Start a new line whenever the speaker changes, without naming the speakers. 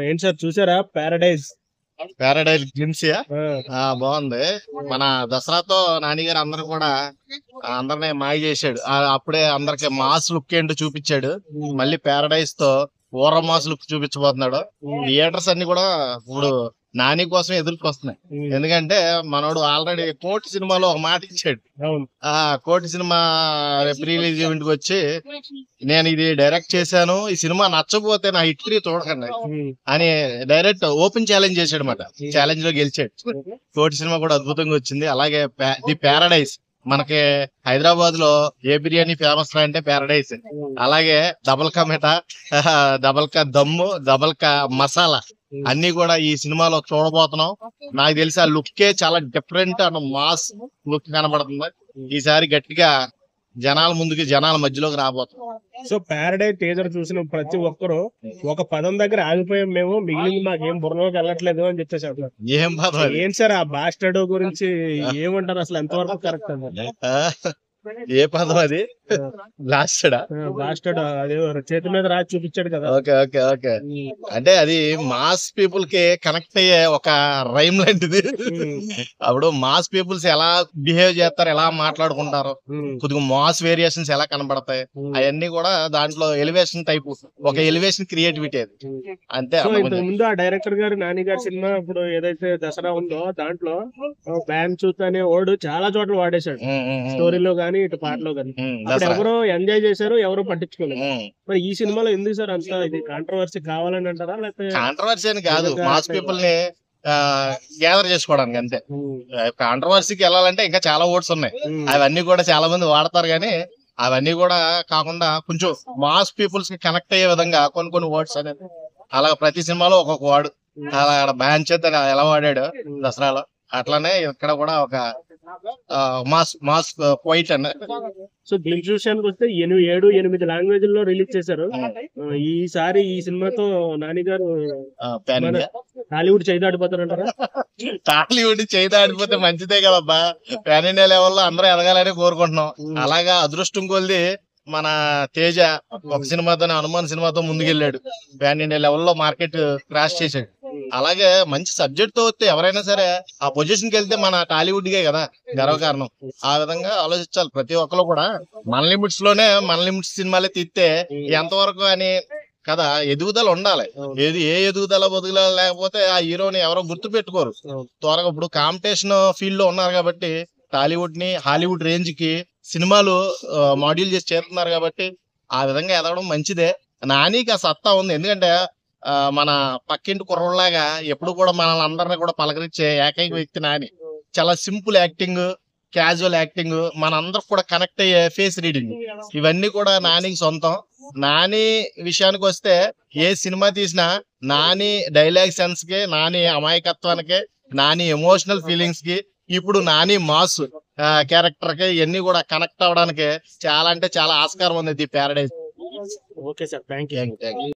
ఏంటి సార్ చూసారా Paradise?
Paradise గ్లిమ్సియా
ఆ,
బాగుంది. మన దసరాతో నాని గారు అందరూ కూడా అందరినీ మాయ చేశాడు. అప్పుడే అందరికి మాస్ లుక్ ఏంటో చూపించాడు. మళ్ళీ పారాడైజ్ తో ఓర మాస్ లుక్ చూపించబోతున్నాడు. థియేటర్స్ అన్ని కూడా ఇప్పుడు నాని కోసం ఎదుర్కొస్తున్నాయి. ఎందుకంటే మనోడు ఆల్రెడీ కోటి సినిమాలో ఒక మాట ఇచ్చాడు.
అవును.
ఆ కోటి సినిమా ప్రీ రిలీజ్ ఈవెంట్ కి వచ్చి నేను ఇది డైరెక్ట్ చేశాను, ఈ సినిమా నచ్చకపోతే నా హిస్టరీ చూడకండి అని డైరెక్ట్ ఓపెన్ ఛాలెంజ్ చేశాడు అనమాట. ఛాలెంజ్ లో గెలిచాడు. కోటి సినిమా కూడా అద్భుతంగా వచ్చింది. అలాగే ది పారాడైజ్ మనకి హైదరాబాద్ లో ఏ బిర్యానీ ఫేమస్ అంటే పారాడైజ్. అలాగే డబల్ కా మిఠా, డబల్ కా దమ్ము, డబల్ కా మసాలా అన్ని కూడా ఈ సినిమాలో చూడబోతున్నాం. నాకు తెలిసి ఆ లుక్కే చాలా డిఫరెంట్ అండ్ మాస్ లుక్ కనబడుతుంది. ఈసారి గట్టిగా జనాల మధ్యలోకి రాబోతున్నాం.
సో ప్యారడైజ్ టీజర్ చూసిన ప్రతి ఒక్కరు ఒక పదం దగ్గర ఆగిపోయాం, మేము మిగిలింది మాకేం బుర్రలోకి వెళ్ళట్లేదు అని చెప్పేసి అంటున్నారు.
ఏం బాధ అది?
ఏం సార్ ఆ బాస్టర్డ్ గురించి ఏమంటారు అసలు? ఎంతవరకు కరెక్ట్ అండి?
ఏ పదం అది? లాస్టడా?
బాస్టర్డ్ అదే చేతి మీద రాసి చూపించాడు కదా.
Okay okay okay. అంటే అది మాస్ పీపుల్ కి కనెక్ట్ అయ్యే ఒక రైమ్ లాంటిది. అప్పుడు మాస్ పీపుల్స్ ఎలా బిహేవ్ చేస్తారు, ఎలా మాట్లాడుకుంటారు, కొద్దిగా మాస్ వేరియేషన్స్ ఎలా కనబడతాయి, అవన్నీ కూడా దాంట్లో ఎలివేషన్ టైప్, ఒక ఎలివేషన్ క్రియేటివిటీ అది అంతే.
ఇంతకు ముందు ఆ డైరెక్టర్ గారు నాని గారి సినిమా ఇప్పుడు ఏదైతే దసరా ఉందో దాంట్లో బ్యాన్ చూత్ అనే వర్డ్ చాలా చోట్ల వాడేశాడు. స్టోరీలో గానీ ఇటు పాటలో గానీ అప్పుడు ఎవరో ఎంజాయ్ చేశారు, ఎవరు పట్టించుకోలేదు. మరి ఈ సినిమాలో ఎందుకు సార్ అంత ఇది కాంట్రవర్సీ కావాలని అంటారా, లేకపోతే?
కాంట్రవర్సీ అని కాదు, మాస్ పీపుల్ ని గ్యాదర్ చేసుకోవడానికి అంతే. కాంట్రవర్సీకి వెళ్ళాలంటే ఇంకా చాలా ఓట్స్ ఉన్నాయి, అవన్నీ కూడా చాలా మంది వాడతారు. కానీ అవన్నీ కూడా కాకుండా కొంచెం మాస్ పీపుల్స్ కి కనెక్ట్ అయ్యే విధంగా కొన్ని వర్డ్స్ అనేది అలా ప్రతి సినిమాలో ఒక్కొక్క వర్డ్ అలా బ్యాన్ చేత ఎలా వాడాడు దసరాలో, అట్లానే ఇక్కడ కూడా ఒక మాస్ పోయిట్ అన్న.
సో గ్లిమ్స్ విషయానికి వస్తే 7-8 లాంగ్వేజ్ లో రిలీజ్ చేశారు. ఈసారి ఈ సినిమాతో నాని గారు టాలీవుడ్ చేయి దాటిపోతారంటారా?
టాలీవుడ్ చేయి దాటిపోతే మంచిదే కదబ్బా. పాన్ ఇండియా లెవెల్లో అందరూ ఎదగాలని కోరుకుంటున్నాం. అలాగా అదృష్టం కొలిది మన తేజ ఒక సినిమాతో, హనుమాన్ సినిమాతో ముందుకెళ్ళాడు, పాన్ ఇండియా లెవెల్లో మార్కెట్ క్రాష్ చేశాడు. అలాగే మంచి సబ్జెక్ట్ తో వస్తే ఎవరైనా సరే ఆ పొజిషన్ కి వెళ్తే మన టాలీవుడ్ గే కదా గర్వకారణం. ఆ విధంగా ఆలోచించాలి ప్రతి ఒక్కరు కూడా. మన లిమిట్స్ లోనే మన లిమిట్స్ సినిమాలే తీస్తే ఎంతవరకు అని కదా, ఎదుగుదల ఉండాలి. ఏ ఎదుగుదల బతుకుదల లేకపోతే ఆ హీరోని ఎవరో గుర్తు పెట్టుకోరు త్వరగా. ఇప్పుడు కాంపిటీషన్ ఫీల్డ్ లో ఉన్నారు కాబట్టి టాలీవుడ్ ని హాలీవుడ్ రేంజ్ కి సినిమాలు మాడ్యూల్ చేసి చేస్తున్నారు కాబట్టి ఆ విధంగా ఎదగడం మంచిదే. నానికి ఆ సత్తా ఉంది. ఎందుకంటే మన పక్కింటి కుర్రలాగా ఎప్పుడు కూడా మనల్ని అందరినీ కూడా పలకరించే ఏకైక వ్యక్తి నాని. చాలా సింపుల్ యాక్టింగ్, క్యాజువల్ యాక్టింగ్, మనందరికి కూడా కనెక్ట్ అయ్యే ఫేస్ రీడింగ్, ఇవన్నీ కూడా నానికి సొంతం. నాని విషయానికి వస్తే ఏ సినిమా తీసినా నాని డైలాగ్ సెన్స్ కి, నాని అమాయకత్వానికి, నాని ఎమోషనల్ ఫీలింగ్స్ కి, ఇప్పుడు నాని మాస్ క్యారెక్టర్ కి ఇవన్నీ కూడా కనెక్ట్ అవడానికి చాలా అంటే చాలా ఆస్కారం ఉంది the paradise.
Okay sir, thank you.